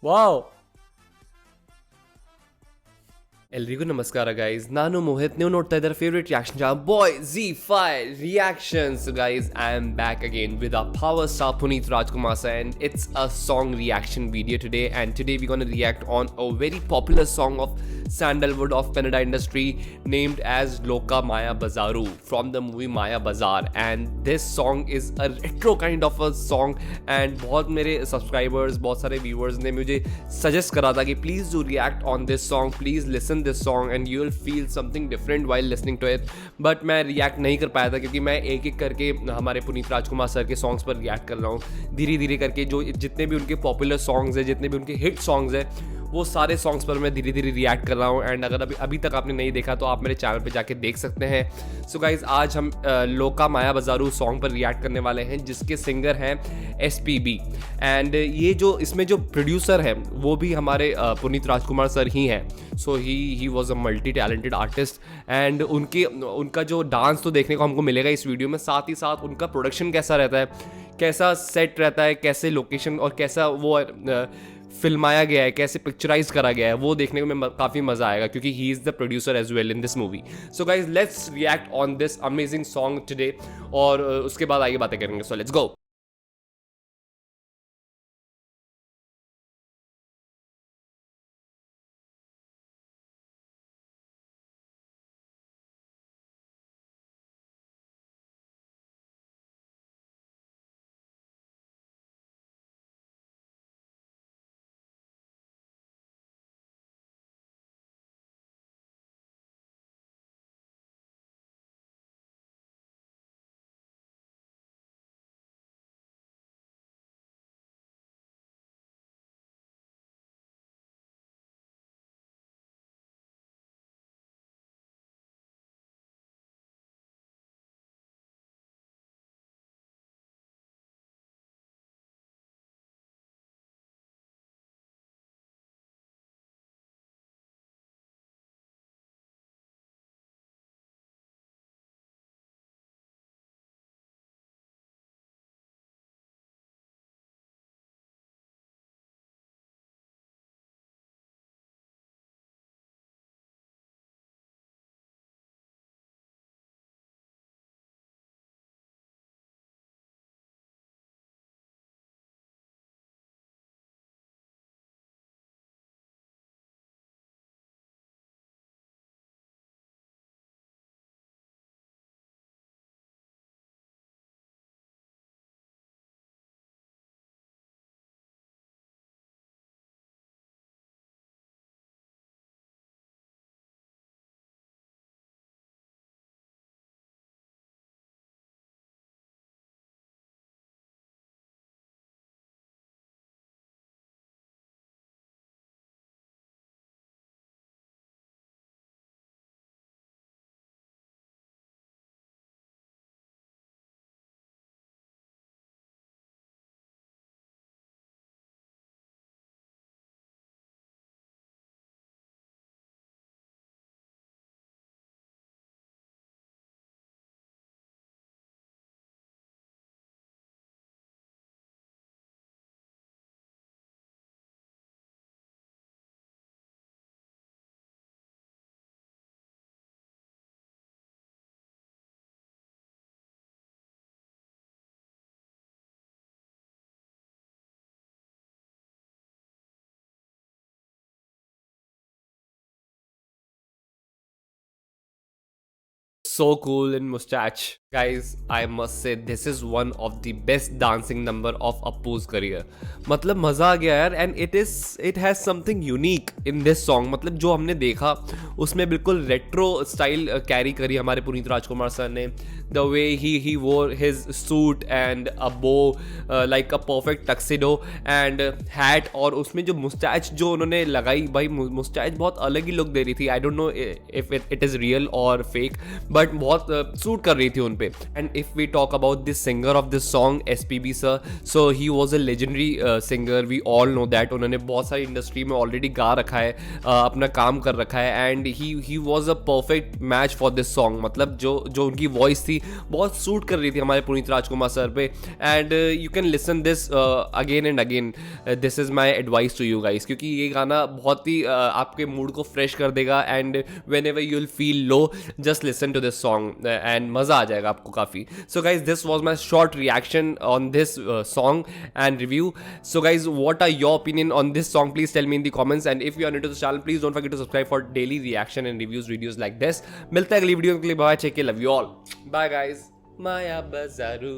Wow. ಎಲ್ರಿಗೂ ನಮಸ್ಕಾರ guys, ನಾನು ಮೋಹಿತ್. ನೀವು ನೋಡ್ತಾ ಇದ್ದಾರೆ favourite reaction channel by Z5 Reactions. Guys, I am back again with our power star Puneet Rajkumar sir, and it's a song reaction video today. And today we're going to react on a very popular song of Sandalwood of Kannada industry named as Loka Maya Bazaru from the movie Maya Bazaar. And this song is a retro kind of a song, and बहुत मेरे subscribers, बहुत सारे viewers ने मुझे suggest करा था कि please do react on this song, please listen this song and you will feel something different while listening to it. But मैं रिएक्ट नहीं कर पाया था क्योंकि मैं एक एक करके हमारे पुनीत राजकुमार सर के सॉन्ग्स पर रिएक्ट कर रहा हूँ धीरे धीरे करके. जो जितने भी उनके पॉपुलर सॉन्ग्स हैं, जितने भी उनके हिट सॉन्ग्स हैं, वो सारे सॉन्ग्स पर मैं धीरे धीरे रिएक्ट कर रहा हूँ. एंड अगर अभी तक आपने नहीं देखा तो आप मेरे चैनल पे जाके देख सकते हैं. सो गाइज, आज हम लोका माया बाजारू सॉन्ग पर रिएक्ट करने वाले हैं जिसके सिंगर हैं SPB. एंड ये जो इसमें जो प्रोड्यूसर हैं वो भी हमारे पुनीत राजकुमार सर ही हैं. So he was a multi talented artist. And उनका जो डांस तो देखने को हमको मिलेगा इस वीडियो में, साथ ही साथ उनका प्रोडक्शन कैसा रहता है, कैसा सेट रहता है, कैसे लोकेशन और कैसा वो फिल्माया गया है, कैसे पिक्चराइज करा गया है, वो देखने को में काफ़ी मज़ा आएगा क्योंकि he is the producer as well in this movie. So guys, let's react on this amazing song today और उसके बाद आगे बातें करेंगे. So let's go. So cool in mustache. Guys, I must say this is one of the best dancing number of Appu's career. मतलब मज़ा आ गया यार. And it has something unique in this song. मतलब जो हमने देखा उसमें बिल्कुल रेट्रो स्टाइल कैरी करी हमारे पुनीत राजकुमार सर ने. द वे ही वोर हिज सूट एंड अ बो like a perfect tuxedo and hat, और उसमें जो मुस्टैच जो उन्होंने लगाई, भाई मुस्टैच बहुत अलग ही लुक दे रही थी. I don't know if it is real और फेक, बट बट बहुत सूट कर रही थी उन पे. And if we talk about this singer of this song SPB sir, so he was a legendary singer, we all know that. उन्होंने बहुत सारी इंडस्ट्री में ऑलरेडी गा रखा है, अपना काम कर रखा है, and he was a perfect match for this song. मतलब जो उनकी वॉइस थी बहुत सूट कर रही थी हमारे पुनीत राजकुमार सर पे. And you can listen this again and again. This is my advice to you guys, क्योंकि ये गाना बहुत ही आपके मूड को फ्रेश कर देगा. And whenever you will feel low, just listen to this song and मज़ा आ जाएगा आपको काफ़ी. So guys, this was my short reaction on this song and review. So guys, what are your opinion on this song? Please tell me in the comments, and if you are new to the channel, please don't forget to subscribe for daily reaction and reviews videos like this. मिलते हैं अगली video के लिए. Bye, take care, love you all. Bye guys. Maya Bazaru.